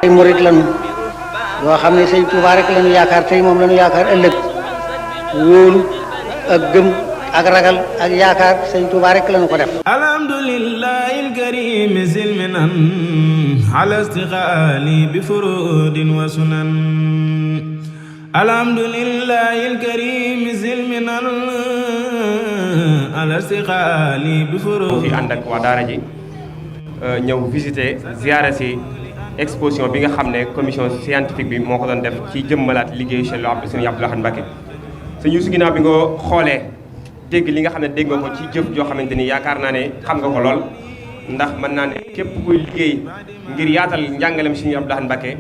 ay murit lañu yoo xam ne sëñ Tuubaa rek lañu yaakaar tey moom lañu yaakaar ëllëg wóolu ak gëm ak ragal ak yaakaar sëñ Tuubaa rek lañu ko def. alhamdulillahi alkarim silminan ala istiqaali bi furudin wa sunan alhamdulillahi alkarim silminan ala istiqaali bi furudin. fi ànd ak waa daara ji ñëw visiter ziyaare si exposition bi nga xam ne commission scientifique bi moo ko doon def ci jëmmalaat liggéeyu Sëriñ Abdou Lahad Mbacké. sëñ Youssou ginnaaw bi nga xoolee dégg li nga xam ne dégg nga ko ci jëf joo xamante ni yaakaar naa ne xam nga ko lool ndax mën naa ne képp kuy liggéey ngir yaatal njàngalem Sëriñ Abdou Lahad Mbacké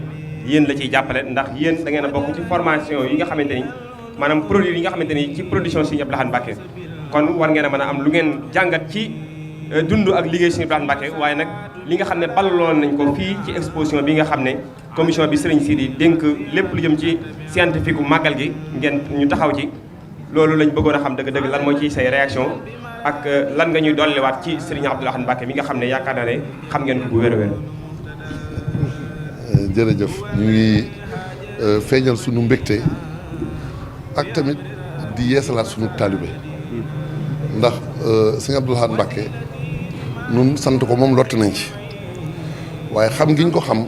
yéen la ciy jàppale ndax yéen da ngeen a bokk ci formation yi nga xamante ni maanaam produit yi nga xamante ni ci production Sëriñ Abdou Lahad Mbacké kon war ngeen a mën a am lu ngeen jàngat ci dund ak liggéey Sëriñ Abdou Lahad Mbacké waaye nag li nga xam ne balaloon nañ ko fii ci exposition bi nga xam ne commission bi Serigne Sidi dénk lépp lu jëm ci scientifique u màggal gi ngeen ñu taxaw ci loolu lañ bëggoon a xam dëgg-dëgg lan moo ciy say réaction ak lan nga ñuy dolliwaat ci Serigne Abdou Lahad Mbacké mi nga xam ne yaakaar naa ne xam ngeen ko bu wér a wér. jërëjëf ñu ngi feeñal sunu mbégte ak tamit di yeesalaat sunu taalibe ndax Serigne Abdou Lahad Mbacké nun sant ko moom lott nañ ci waaye xam ngiñ ko xam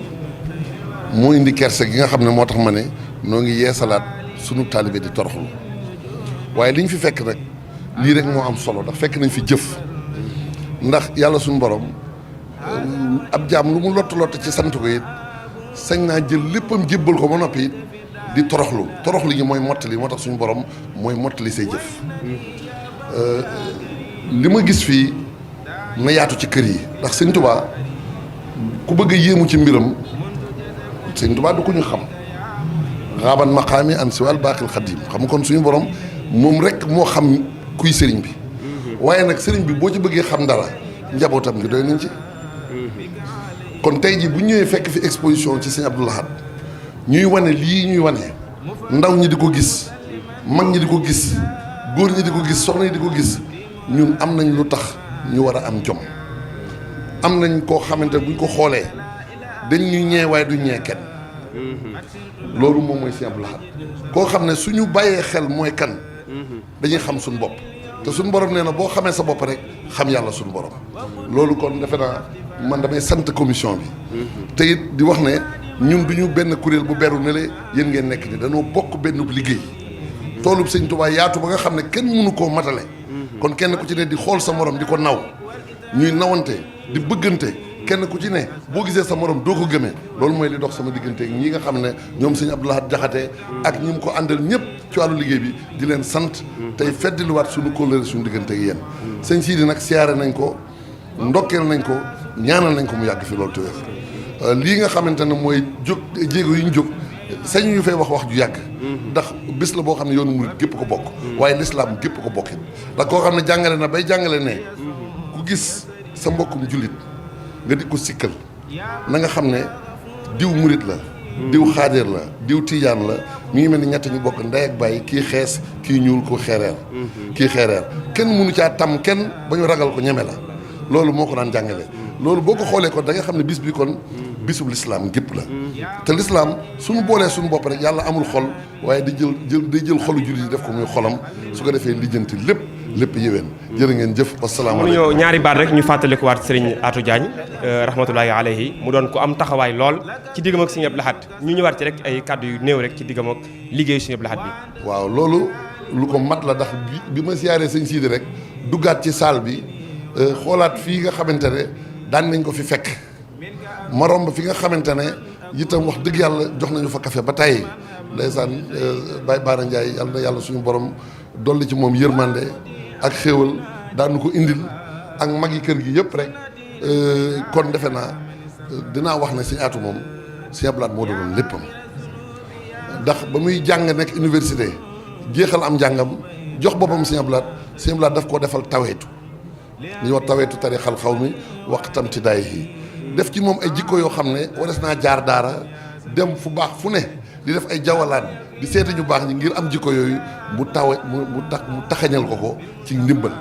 moo indi kerse gi nga xam ne moo tax ma ne noo ngi yeesalaat sunu taalibe di toroxlu waaye liñ fi fekk nag lii rek moo am solo ndax fekk nañ fi jëf ndax yàlla suñu borom ab jaam lu mu lott ci sant ko it sañ naa jël léppam jébbal ko ba noppi it di toroxlu gi mooy mottali moo tax suñu borom mooy mottali say jëf li ma gis fii na yaatu ci kër yi ndax sëñ Tuubaa ku bëgg a yéemu ci mbiram sëñ Tuubaa du ko ñu xam xaaban maqaami an siwal baaxil xadim xam kon suñu borom moom rek moo xam kuy sëriñ bi waaye nag sëriñ bi boo ci bëggee xam dara njabootam ngi doy nañ ci kon tey ji bu ñëwee fekk fi exposition ci sëñ Abdou Lahad ñuy wane lii ñuy wane ndaw ñi di ko gis mag ñi di ko gis góor ñi di ko gis soxna ñi di ko gis ñun am nañ lu tax ñu war a am jom am nañ koo xamante buñ ko xoolee dañ ñu ñee waaye du ñee kenn loolu moom mooy Sëriñ Abdou Lahad koo xam ne suñu bàyyee xel mooy kan dañuy xam suñu bopp te suñu borom nee na boo xamee sa bopp rek xam yàlla suñu borom loolu kon defe naa man damay sant commission bi te it di wax ne ñun duñu benn kuréel bu beru ne le yéen ngeen nekk ni dañoo bokk benn liggéey toolub Sëñ Tuubaa yaatu ba nga xam ne kenn mënu koo matale kon kenn ku ci ne di xool sa morom di ko naw ñuy nawante di bëggante kenn ku ci ne boo gisee sa morom doo ko gëmee loolu mooy li dox sama diggante ñi nga xam ne ñoom Sëñ Abdou Lahad Jaxate ak ñi mu ko àndal ñëpp ci wàllu liggéey bi di leen sant tey feddiliwaat suñu kóllëre suñu diggante ak yéen sëñ Sidi nag siyaare nañ ko ndokkeel nañ ko ñaanal nañ ko mu yàgg fi loolu te wér lii nga xamante ne mooy jóg jéego yi ñu jóg sañu ñu fay wax ju yàgg ndax bis la boo xam ne yoonu murid gépp ko bokk waaye lislaam gépp ko bokkin ndax koo xam ne jàngale na bay jàngale ne ku gis sa mbokkum jullit nga di ko sikkal na nga xam ne diw murid la diw xaadir la diw tiijaan la mi ngi mel ni ñett ñu bokk ndey ak bàyyi kii xees kii ñuul ko xeereer kii xeereer kenn mënu caa tam kenn ba ñu ragal ko ñeme la loolu moo ko daan jàngale loolu boo ko xoolee kon da nga xam ne bis bi kon bisub lislaam gépp la te lislaam suñu boolee suñu bopp rek yàlla amul xol waaye day jël xolu jullit yi def ko muy xolam su ko defee lijjanti lépp yéwén jërë ngeen jëf wasalaamaaleykum. mu ñëw ñaari baat rek ñu fàttaliku waat Serigne Atou Diagne rahmatullahi alayhi mu doon ko am taxawaay lool ci diggam ak Serigne Abdou Lahad ñu ñëwaat ci rek ay kàddu yu néew rek ci diggam ak liggéeyu Serigne Abdou Lahad bi. waaw loolu lu ko mat la ndax bi ma siyaaree sëñ Sidi rek duggaat ci salle bi xoolaat fii nga xamante ne daan nañ ko fi fekk ma romb fi nga xamante ne itam wax dëgg yàlla jox nañu fa café ba tey ndeysaan Baye Baara Ndiaye yàlla na yàlla suñu borom dolli ci moom yërmande ak xéewal daanu ko indil ak mag yi kër gi yëpp rek kon defe naa dinaa wax ne Sëñ Atou moom Sëñ Abdou Lahad moo doon léppam ndax ba muy jàng nekk université jeexal am njàngam jox boppam Sëñ Abdou Lahad Sëñ Abdou Lahad daf koo defal taweetu li ñuy wax taweetu tarixal xaw mi waxtam ci daay yi def ci moom ay jikko yoo xam ne wares naa jaar daara dem fu baax fu ne di def ay jawalaan di seeti ñu baax ñi ngir am jikko yooyu mu taxañal ko ci ndimbal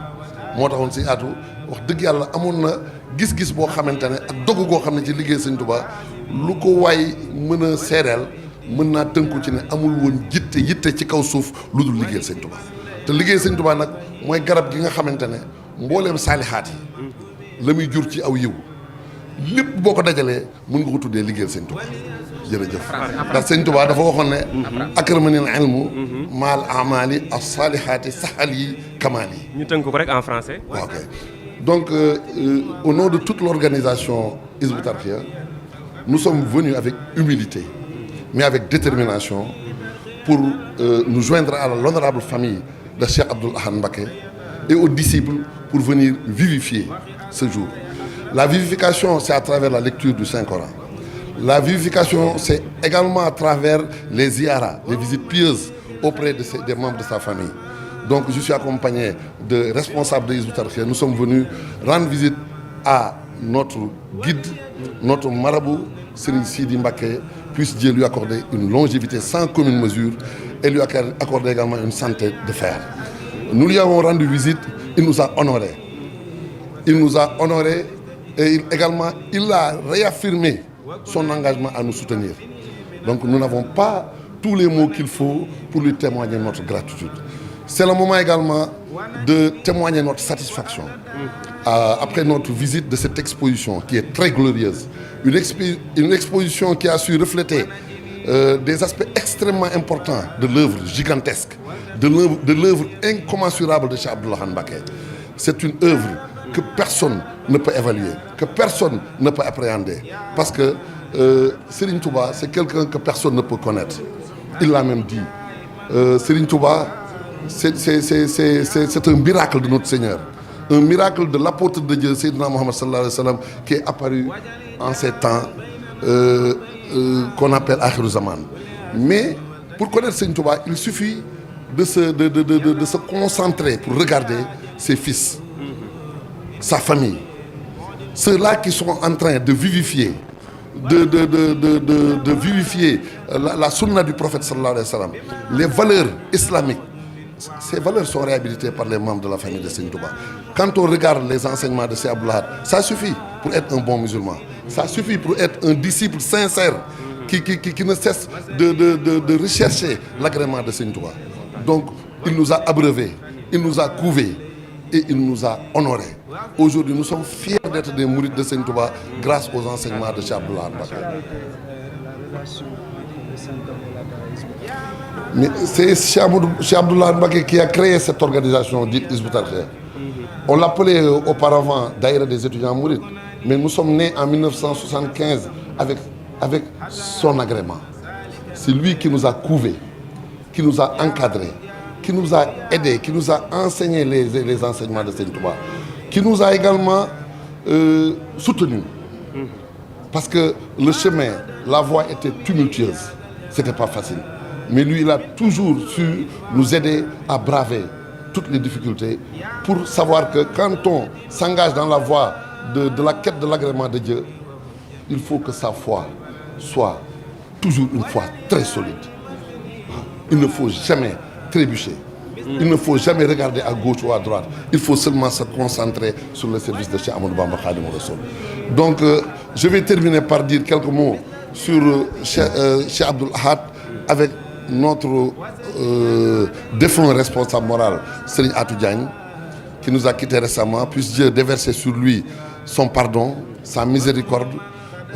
moo taxoon Sëñ Atou wax dëgg yàlla amoon na gis-gis boo xamante ne ak dogu goo xam ne ci liggéey Sëñ Tuubaa lu ko waay mën a seereel mën naa tënku ci ne amul woon yitte ci kaw suuf lu dul liggéeyal sëñ Touba te liggéeyal sëñ Touba nag mooy garab gi nga xamante ne mbooleem saalihaat yi la muy jur ci aw yiw lépp boo ko dajalee mën nga ko tuddee liggéeyal sëñ Touba jërëjëf ndax sëñ Touba dafa waxoon ne akramanil ilmu maal amali as-saalihaati sahal yi kamaal yi ñu tënk ko rek en français. ok donc au nom de toute l'organisation Hizbut Tarqiyyah nous sommes venus avec humilité mais avec détermination pour nous joindre à l'honorable famille de Cheikh Abdoul Ahad Mbacké et aux disciples pour venir vivifier ce jour. La vivification, c'est à travers la lecture du Saint-Coran. La vivification, c'est également à travers les ziyaras, les visites pieuses auprès des membres de sa famille. Donc je suis accompagné de responsables de Hizbut Tarqiyyah. Nous sommes venus rendre visite à notre guide, notre marabout, Serigne Sidi Mbacké. Puisse Dieu lui accorder une longévité sans commune mesure et lui accorder également une santé de fer. Nous lui avons rendu visite, il nous a honorés. Il nous a honorés et également il a réaffirmé son engagement à nous soutenir. Donc nous n'avons pas tous les mots qu'il faut pour lui témoigner notre gratitude. C'est le moment également de témoigner notre satisfaction après notre visite de cette exposition qui est très glorieuse. Une exposition qui a su refléter des aspects extrêmement importants de l'œuvre gigantesque, de l'œuvre incommensurable de Cheikh Abdoul Ahad Mbacké. C'est une œuvre que personne ne peut évaluer, que personne ne peut appréhender. Parce que Serigne Touba, c'est quelqu'un que personne ne peut connaître. Il l'a même dit. Serigne Touba, c'est un miracle de notre Seigneur. Un miracle de l'apôtre de Dieu, Sayyidina Muhammad sallallahu alayhi wa sallam, qui est apparu en ces temps qu'on appelle Akhir Zaman. Mais pour connaître Serigne Touba, il suffit de se concentrer pour regarder ses fils, sa famille, ceux-là qui sont en train de vivifier, de vivifier la sunna du prophète sallallahu alayhi wa sallam, les valeurs islamiques. Ces valeurs sont réhabilitées par les membres de la famille de Serigne Touba. Quand on regarde les enseignements de Cheikh Abdoul Ahad, ça suffit pour être un bon musulman. Ça suffit pour être un disciple sincère qui ne cesse de rechercher l'agrément de Serigne Touba. Donc, il nous a abreuvés, il nous a couvés et il nous a honorés. Aujourd'hui, nous sommes fiers d'être des mourides de Serigne Touba grâce aux enseignements de Cheikh Abdoul Ahad Mbacké. Mais c'est Cheikh Abdoul Ahad Mbacké qui a créé cette organisation dite Hizbut Tarqiyyah. On l'appelait auparavant Daïra des étudiants mourides, mais nous sommes nés en 1975 avec son agrément. C'est lui qui nous a couvés, qui nous a encadrés, qui nous a aidés, qui nous a enseigné les enseignements de Serigne Touba, qui nous a également soutenus. Parce que le chemin, la voie était tumultueuse, c'était pas facile. Mais lui, il a toujours su nous aider à braver toutes les difficultés pour savoir que quand on s'engage dans la voie de la quête de l'agrément de Dieu, il faut que sa foi soit toujours une foi très solide. Il ne faut jamais trébucher. Il ne faut jamais regarder à gauche ou à droite. Il faut seulement se concentrer sur le service de Cheikh Ahmadou Bamba Khadimou Rassoul. Donc, je vais terminer par dire quelques mots sur Cheikh Abdoul Ahad avec notre défunt responsable moral, Serigne Atou Diagne, qui nous a quittés récemment. Puisse Dieu déverser sur lui son pardon, sa miséricorde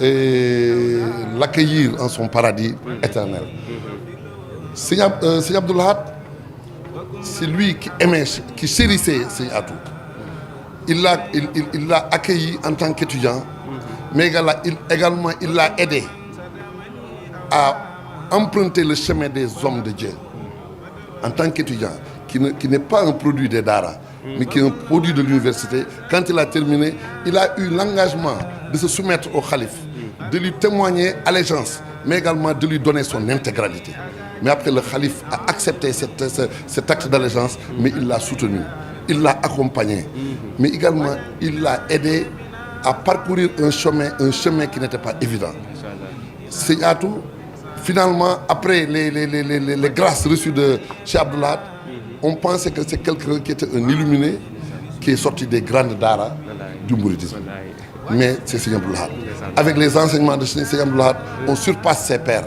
et l'accueillir en son paradis éternel. Serigne Abdoul Ahad, c'est lui qui aimait, qui chérissait Serigne Atou. Il l'a accueilli en tant qu'étudiant, mais également il l'a aidé à emprunter le chemin des hommes de Dieu. En tant qu'étudiant, qui n'est pas un produit des Dara, mais qui est un produit de l'université, quand il a terminé, il a eu l'engagement de se soumettre au calife, de lui témoigner allégeance, mais également de lui donner son intégralité. Mais après, le calife a accepté cet acte d'allégeance, mais il l'a soutenu, il l'a accompagné, mais également il l'a aidé à parcourir un chemin qui n'était pas évident. Serigne Atou, finalement, après les grâces reçues de Cheikh Abdoul Ahad, on pensait que c'est quelqu'un qui était un illuminé, qui est sorti des grandes daras du mouridisme. mais c'est Serigne Abdou Lahad. Avec les enseignements de Serigne Abdou Lahad, on surpasse ses pairs.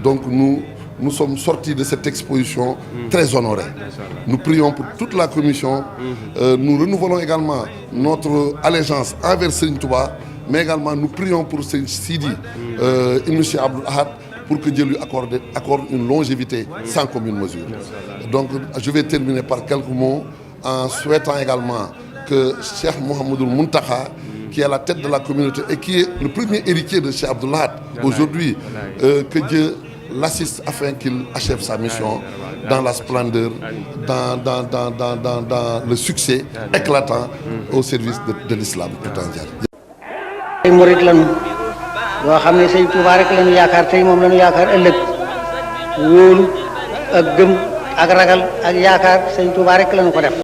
Donc nous sommes sortis de cette exposition très honorés. Nous prions pour toute la commission. Nous renouvelons également notre allégeance envers Serigne Touba, mais également nous prions pour Serigne Sidi, Ibn Cheikh Abdou Lahad, pour que Dieu lui accorde une longévité sans commune mesure. Donc je vais terminer par quelques mots en souhaitant également que Cheikh Mouhamadoul Mountakha, qui est à la tête de la communauté et qui est le premier héritier de Cheikh Abdou Lahad aujourd'hui, que Dieu l'assiste afin qu'il achève sa mission dans la splendeur, dans le succès éclatant au service de l'islam tout entier. ay murit lañu yoo xam ne Sëñ Tuubaa rek lañu yaakaar tey moom lañu yaakaar ëllëg wóolu ak gëm ak ragal ak yaakaar Sëñ Tuubaa rek lañu ko def